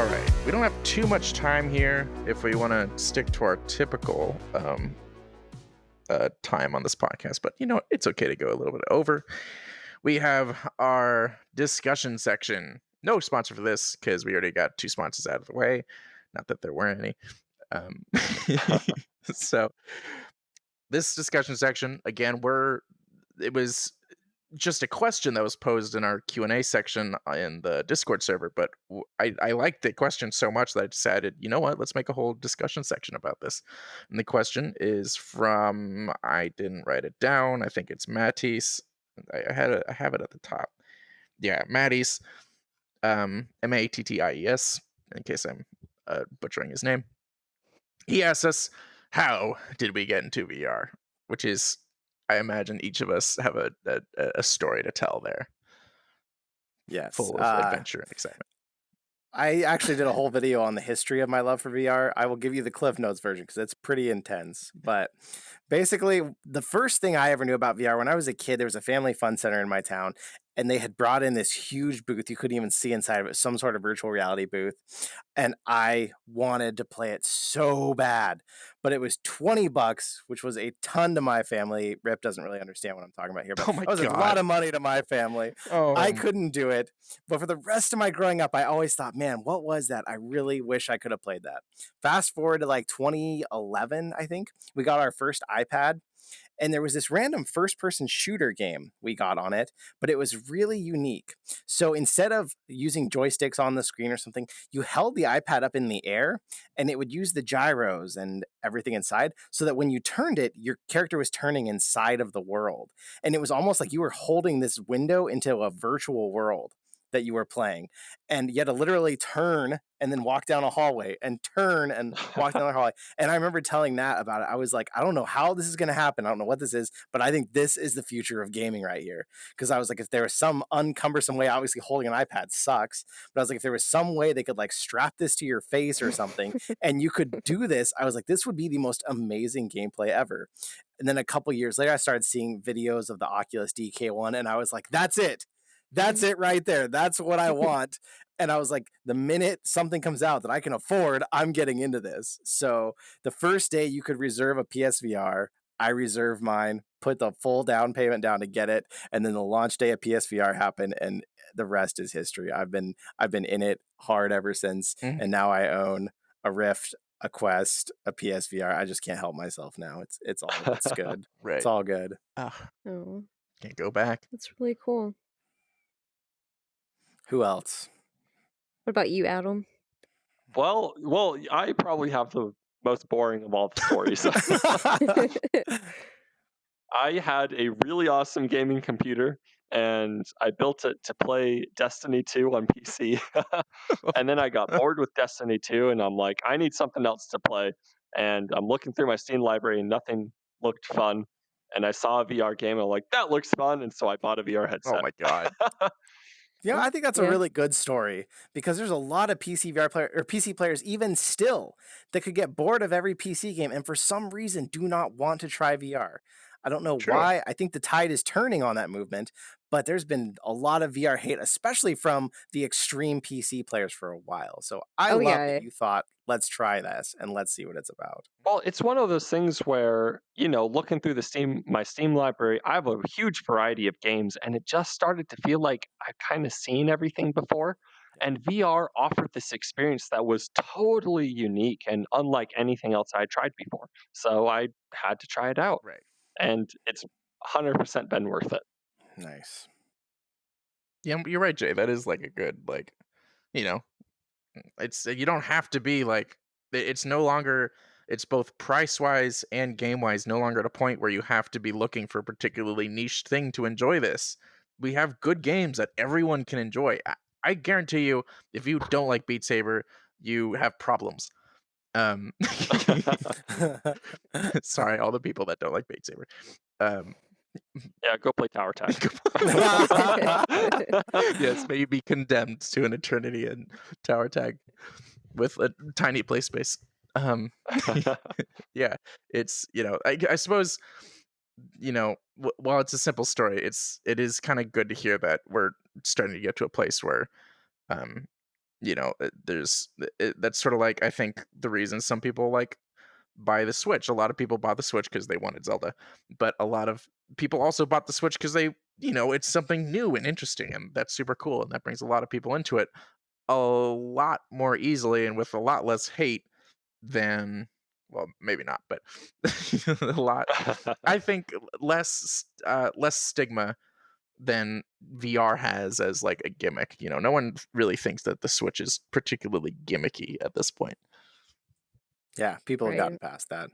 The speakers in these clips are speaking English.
All right. We don't have too much time here if we want to stick to our typical time on this podcast, but it's okay to go a little bit over. We have our discussion section. No sponsor for this because we already got 2 sponsors out of the way. Not that there weren't any. So this discussion section, again, it was just a question that was posed in our Q&A section in the Discord server, but I liked the question so much that I decided, you know what, let's make a whole discussion section about this. And the question is from, I didn't write it down, I think it's Matisse. I have it at the top. Yeah, Matisse, Matties, in case I'm butchering his name. He asks us, how did we get into VR? Which is, I imagine each of us have a story to tell there. Yes. Full of adventure and excitement. I actually did a whole video on the history of my love for VR. I will give you the Cliff Notes version because it's pretty intense. But basically, the first thing I ever knew about VR, when I was a kid, there was a family fun center in my town, and they had brought in this huge booth. You couldn't even see inside of it, some sort of virtual reality booth. And I wanted to play it so bad. But it was $20, which was a ton to my family. Rip doesn't really understand what I'm talking about here, but it was a lot of money to my family. I couldn't do it. But for the rest of my growing up, I always thought, man, what was that? I really wish I could have played that. Fast forward to like 2011, I think, we got our first iPad. And there was this random first-person shooter game we got on it, but it was really unique. So instead of using joysticks on the screen or something, you held the iPad up in the air, and it would use the gyros and everything inside, so that when you turned it, your character was turning inside of the world. And it was almost like you were holding this window into a virtual world that you were playing, and you had to literally turn and then walk down a hallway and turn and walk down the hallway. And I remember telling Nat about it. I was like, I don't know how this is going to happen. I don't know what this is, but I think this is the future of gaming right here. Because I was like, if there was some uncumbersome way, obviously holding an iPad sucks, but I was like, if there was some way they could like strap this to your face or something and you could do this, I was like, this would be the most amazing gameplay ever. And then a couple years later, I started seeing videos of the Oculus DK1, and I was like, that's it. That's it right there. That's what I want. And I was like, the minute something comes out that I can afford, I'm getting into this. So the first day you could reserve a PSVR, I reserved mine, put the full down payment down to get it. And then the launch day of PSVR happened, and the rest is history. I've been in it hard ever since. And now I own a Rift, a Quest, a PSVR. I just can't help myself now. It's good. Right. It's all good. Oh, Can't go back. that's really cool. Who else? What about you, Adam? Well, I probably have the most boring of all the stories. I had a really awesome gaming computer, and I built it to play Destiny 2 on PC. And then I got bored with Destiny 2, and I'm like, I need something else to play. And I'm looking through my Steam library, and nothing looked fun. And I saw a VR game, and I'm like, that looks fun. And so I bought a VR headset. Oh my God. Yeah, I think that's a really good story, because there's a lot of PC players even still that could get bored of every PC game and for some reason do not want to try VR. I don't know why. I think the tide is turning on that movement, but there's been a lot of VR hate, especially from the extreme PC players for a while. So I love that you thought, let's try this and let's see what it's about. Well, it's one of those things where, looking through my Steam library, I have a huge variety of games, and it just started to feel like I've kind of seen everything before. And VR offered this experience that was totally unique and unlike anything else I tried before. So I had to try it out. Right. And it's 100% been worth it. Nice. Yeah, you're right, Jay. That is like a good, it's, you don't have to be like, it's no longer, it's both price-wise and game-wise no longer at a point where you have to be looking for a particularly niche thing to enjoy this. We have good games that everyone can enjoy. I guarantee you, if you don't like Beat Saber, you have problems. Sorry, all the people that don't like Beat Saber. Yeah, go play Tower Tag. Yes, may you be condemned to an eternity in Tower Tag with a tiny play space. Yeah, it's, I suppose, while it's a simple story, it is kind of good to hear that we're starting to get to a place where that's sort of like, I think, the reason some people like buy the Switch. A lot of people bought the Switch because they wanted Zelda, but a lot of people also bought the Switch because it's something new and interesting, and that's super cool, and that brings a lot of people into it a lot more easily and with a lot less hate than, well, maybe not, but a lot. I think less stigma than VR has as like a gimmick. No one really thinks that the Switch is particularly gimmicky at this point. Yeah, people have Right. gotten past that.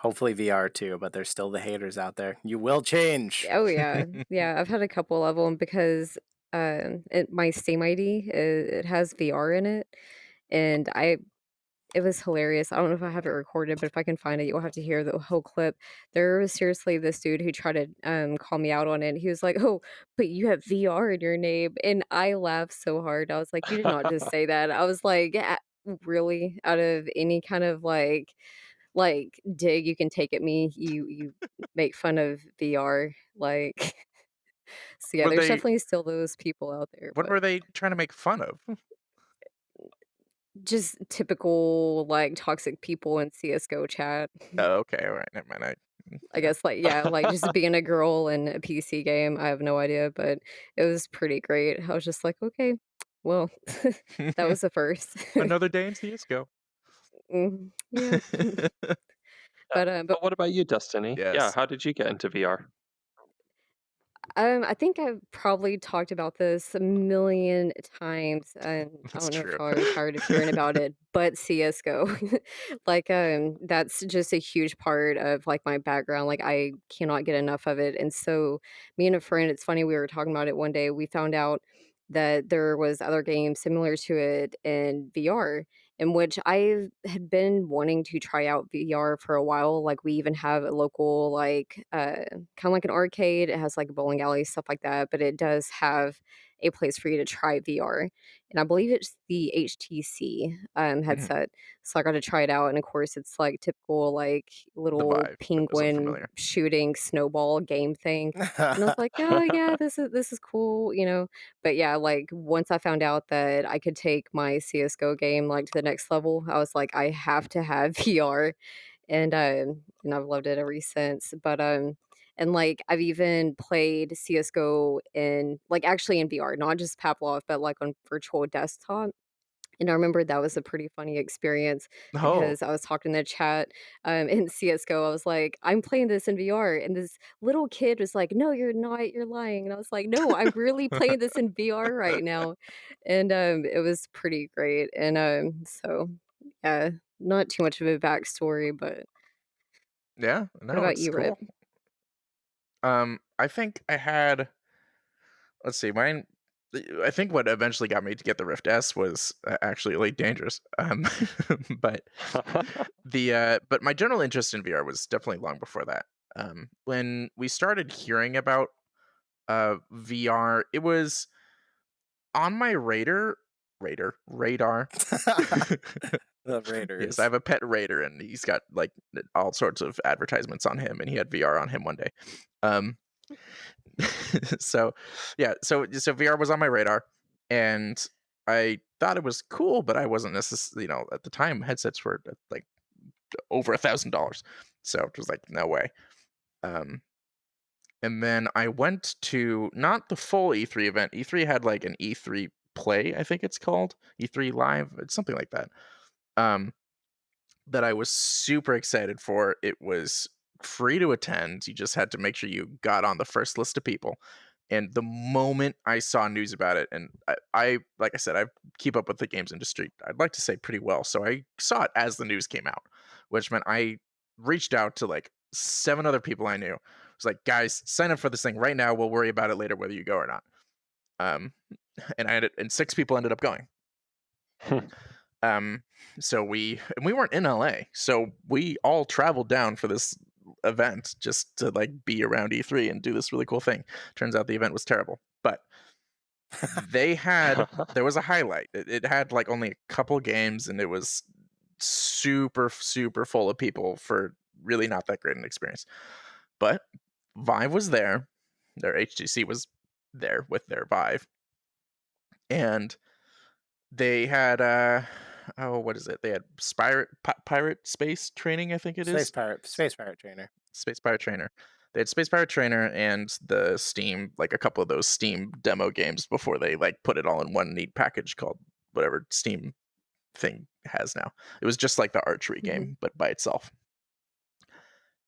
Hopefully VR too, but there's still the haters out there. You will change. Oh yeah, yeah. I've had a couple of them because my Steam ID it has VR in it, and it was hilarious. I don't know if I have it recorded, but if I can find it, you'll have to hear the whole clip. There was seriously this dude who tried to call me out on it. He was like, "Oh, but you have VR in your name," and I laughed so hard. I was like, "You did not just say that." I was like, Really? Out of any kind of dig you can take at me, you make fun of VR, like." So, yeah, Were there's they definitely still those people out there, what but were they trying to make fun of? just typical, like, toxic people in CS:GO chat. Oh, okay, all right, never mind. I Yeah. guess, like, yeah, like, just being a girl in a PC game, I have no idea, but it was pretty great. I was just like, "Okay, well, that was the first." Another day in CS:GO. Yeah. But But what about you, Destiny? Yeah, Yes, how did you get into VR? I think I've probably talked about this a million times, and I that's don't know if true. y'all are tired of hearing about it, but CS:GO. Like, that's just a huge part of, like, my background, like, I cannot get enough of it, and so me and a friend it's funny, we were talking about it one day, we found out that there was other games similar to it in VR, in which I had been wanting to try out VR for a while, like, we even have a local, like, kinda like an arcade. It has, like, a bowling alley, stuff like that, but it does have a place for you to try VR, and I believe it's the HTC, Mhm. headset, so I got to try it out, and, of course, it's, like, typical, like, The little Vive, for those penguin unfamiliar. shooting snowball game thing, and I was like, "Oh, yeah, this is cool," you know? But, yeah, like, once I found out that I could take my CS:GO game, like, to the next level, I was like, "I have to have VR." And I've loved it ever since. And like I've even played CS:GO in like actually in VR, not just Pavlov, but like on virtual desktop. And I remember that was a pretty funny experience Oh. because I was talking in the chat in CS:GO. I was like, "I'm playing this in VR," and this little kid was like, "No, you're not. You're lying." And I was like, "No, I'm really playing this in VR right now," and it was pretty great. And so yeah, not too much of a backstory, but Yeah, what no, about it's you, Rip? cool. I think I had let's see, mine I think what eventually got me to get the Rift S was, actually Elite Dangerous, but but my general interest in VR was definitely long before that. When we started hearing about, VR, it was on my radar. The Yes, I Raiders. have a pet raider, and he's got, like, all sorts of advertisements on him, and he had VR on him one day. Um, so, yeah, so VR was on my radar, and I thought it was cool, but I wasn't necessarily, at the time, headsets were, like, over $1,000, so it was like, "No way." Um, and then I went to not the full E3 event. E3 had, like, an E3 Play, I think it's called, E3 Live, it's something like that. Um that I was super excited for. It was free to attend. You just had to make sure you got on the first list of people. And the moment I saw news about it, and I like I said, I keep up with the games industry, I'd like to say pretty well. So I saw it as the news came out, which meant I reached out to like 7 other people I knew. I was like, guys, sign up for this thing right now. We'll worry about it later, whether you go or not. Um, and 6 people ended up going. Um, so we weren't in LA, so we all traveled down for this event just to like be around E3 and do this really cool thing. Turns out the event was terrible, but there was a highlight. It had like only a couple games, and it was super full of people for really not that great an experience. But Vive was there, their HTC was there with their Vive, and They had oh, what is it? They had pirate space training, I think it is. Space pirate trainer. Space Pirate Trainer. They had Space Pirate Trainer and the Steam, like a couple of those Steam demo games before they like put it all in one neat package called whatever Steam thing has now. It was just like the archery Mhm. game, but by itself.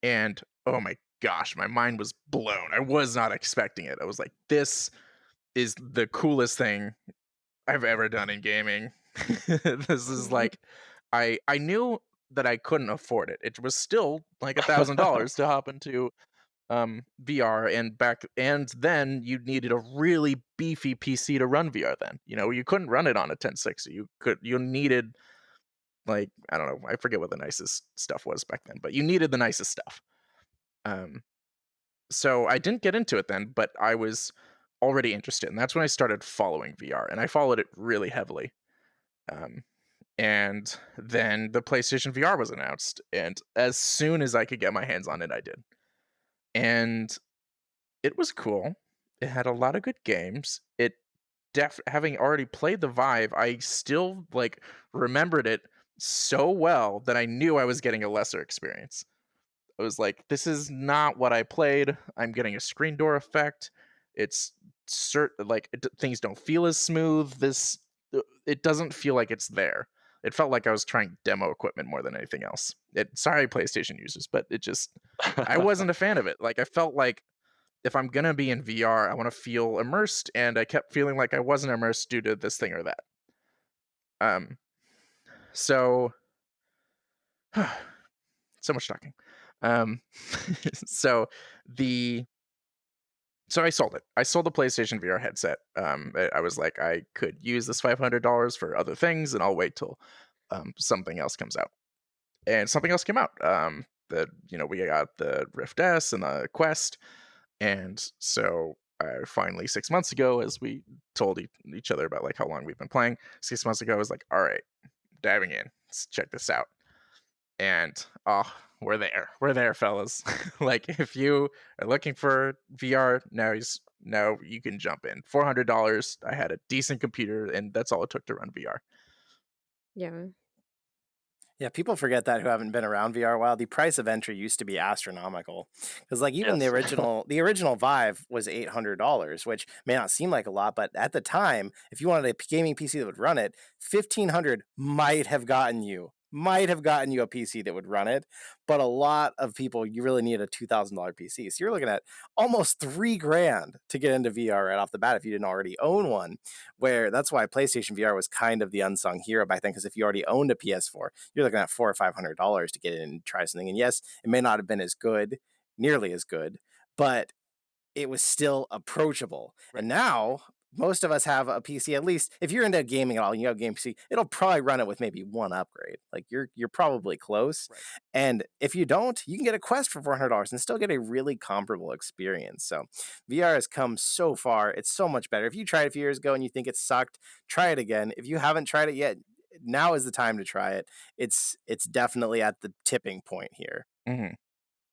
And oh my gosh, my mind was blown. I was not expecting it. I was like, this is the coolest thing I've ever done in gaming. This is like I knew that I couldn't afford it. It was still like $1,000 to hop into VR, and then you needed a really beefy PC to run VR then. You know, you couldn't run it on a 1060. You needed like I don't know, I forget what the nicest stuff was back then, but you needed the nicest stuff. Um so I didn't get into it then, but I was already interested. And that's when I started following VR, and I followed it really heavily. Um and then the PlayStation VR was announced, and as soon as I could get my hands on it, I did. And it was cool. It had a lot of good games. It having already played the Vive, I still like remembered it so well that I knew I was getting a lesser experience. I was like, this is not what I played. I'm getting a screen door effect. It's like things don't feel as smooth. It doesn't feel like it's there. It felt like I was trying demo equipment more than anything else. Sorry, PlayStation users, but I wasn't a fan of it. Like I felt like if I'm gonna be in VR, I want to feel immersed, and I kept feeling like I wasn't immersed due to this thing or that. Um, so so much talking. Um, so the so I sold it. I sold the PlayStation VR headset. I was like, I could use this $500 for other things, and I'll wait till something else comes out. And something else came out. We got the Rift S and the Quest, and so finally 6 months ago, as we told each other about like how long we've been playing, 6 months ago, I was like, all right, diving in. Let's check this out. And oh, we're there, fellas. Like if you are looking for VR, now you can jump in. $400. I had a decent computer, and that's all it took to run VR. Yeah. Yeah, people forget that who haven't been around VR a while. The price of entry used to be astronomical because, like, even the Yes. original Vive was $800, which may not seem like a lot, but at the time, if you wanted a gaming PC that would run it, 1,500 might have gotten you a PC that would run it. But a lot of people, you really need a $2,000 PC, so you're looking at almost $3,000 to get into VR right off the bat if you didn't already own one. Where that's why PlayStation VR was kind of the unsung hero back then, because if you already owned a PS4, you're looking at $400 or $500 to get in and try something. And yes, it may not have been as good, nearly as good, but it was still approachable. Right. And now most of us have a PC. At least if you're into gaming at all, you have a game PC, it'll probably run it with maybe one upgrade. Like you're probably close. Right. And if you don't, you can get a Quest for $400 and still get a really comparable experience. So VR has come so far. It's so much better. If you tried it a few years ago and you think it sucked, try it again. If you haven't tried it yet, now is the time to try it. It's definitely at the tipping point here. Hmm.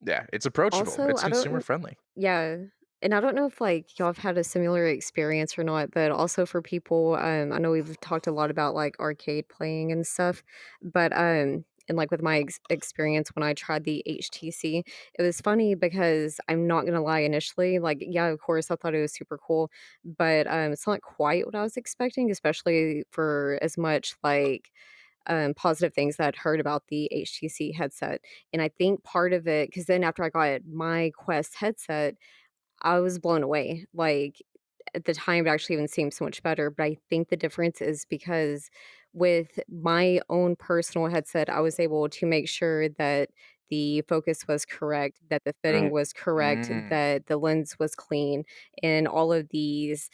Yeah, it's approachable. Also, It's I consumer don't friendly. yeah, and I don't know if, like, y'all have had a similar experience or not, but also for people, I know we've talked a lot about, like, arcade playing and stuff, but, and, like, with my experience when I tried the HTC, it was funny because I'm not gonna lie, initially, like, yeah, of course, I thought it was super cool, but, it's not quite what I was expecting, especially for as much, like, positive things that I'd heard about the HTC headset, and I think part of it, because then after I got my Quest headset, I was blown away, like, at the time, it actually even seemed so much better, but I think the difference is because with my own personal headset, I was able to make sure that the focus was correct, that the fitting Right. was correct, Mm, that the lens was clean, and all of these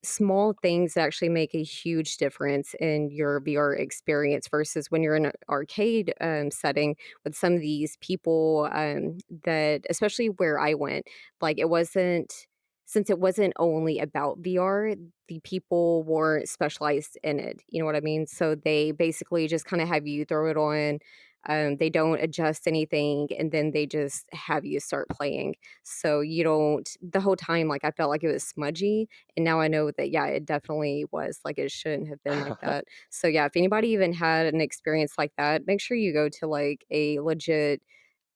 small things that actually make a huge difference in your VR experience versus when you're in an arcade setting with some of these people that, especially where I went, like it wasn't, since it wasn't only about VR, the people weren't specialized in it. You know what I mean? So they basically just kind of have you throw it on They don't adjust anything, and then they just have you start playing. So you don't the whole time, like, I felt like it was smudgy, and now I know that, yeah, it definitely was, like, it shouldn't have been like that. So, yeah, if anybody even had an experience like that, make sure you go to, like, a legit,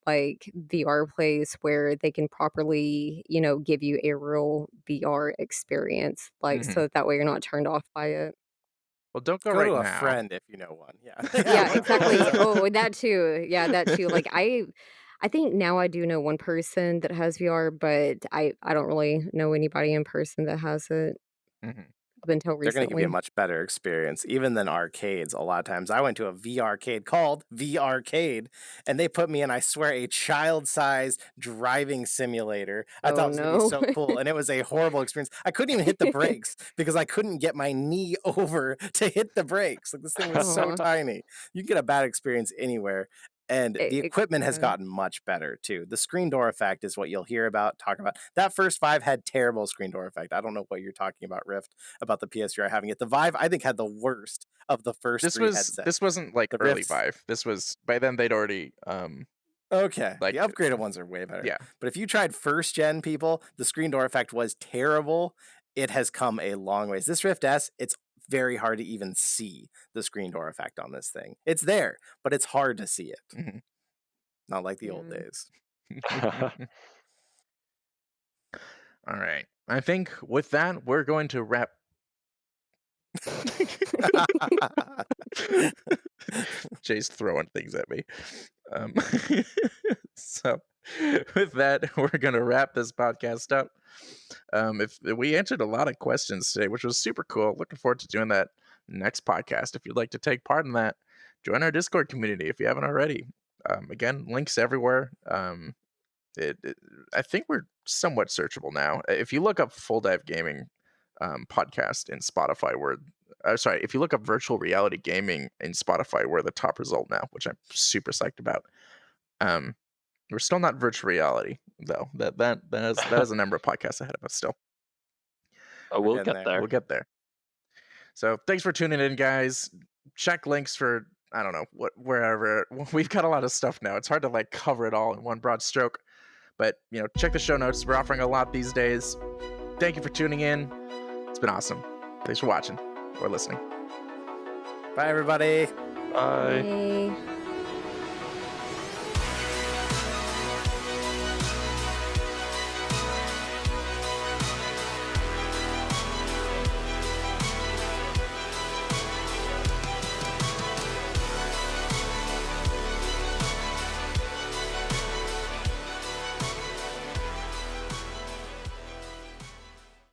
like, VR place where they can properly, give you a real VR experience, like, Mhm. so that way you're not turned off by it. Well, don't go Go right to a now. friend if you know one. Yeah. Yeah, Yeah. exactly. Oh, that too. Yeah, that too. Like, I think now I do know one person that has VR, but I don't really know anybody in person that has it Mhm. up until They're gonna give you a recently. much better experience, even than arcades a lot of times. I went to a V-arcade called V-arcade, and they put me in, I swear, a child-sized driving simulator. I thought Oh, it was gonna be no. so cool, and it was a horrible experience. I couldn't even hit the brakes because I couldn't get my knee over to hit the brakes. Like, this thing was so Aw. tiny. You can get a bad experience anywhere, and the equipment has Yeah. gotten much better too. The screen door effect is what you'll hear about, talk about. That first Vive had terrible screen door effect. I don't know what you're talking about, Rift, about the PSVR having it. The Vive, I think, had the worst of the first three headsets. This wasn't like The early Rifts, Vive. This was by then they'd already okay, the like upgraded ones are way better. yeah. But if you tried first gen, people, the screen door effect was terrible. It has come a long ways. This Rift S, it's very hard to even see the screen door effect on this thing. It's there, but it's hard to see it. Mhm. Not like the old Yeah. days. All right. I think with that we're going to wrap. Jay's throwing things at me. Um, so with that, we're gonna wrap this podcast up. If we answered a lot of questions today, which was super cool. Looking forward to doing that next podcast. If you'd like to take part in that, join our Discord community if you haven't already. Again, links everywhere. It, it I think we're somewhat searchable now. If you look up Full Dive Gaming podcast in Spotify, we're sorry, if you look up virtual reality gaming in Spotify, we're the top result now, which I'm super psyched about. Um, we're still not virtual reality though. That is a number of podcasts ahead of us still. Oh, We're we'll getting get there. there. We'll get there. So thanks for tuning in, guys. Check links for I don't know wherever. We've got a lot of stuff now. It's hard to like cover it all in one broad stroke. But check the show notes. We're offering a lot these days. Thank you for tuning in. It's been awesome. Thanks for watching or listening. Bye, everybody. Bye. Bye.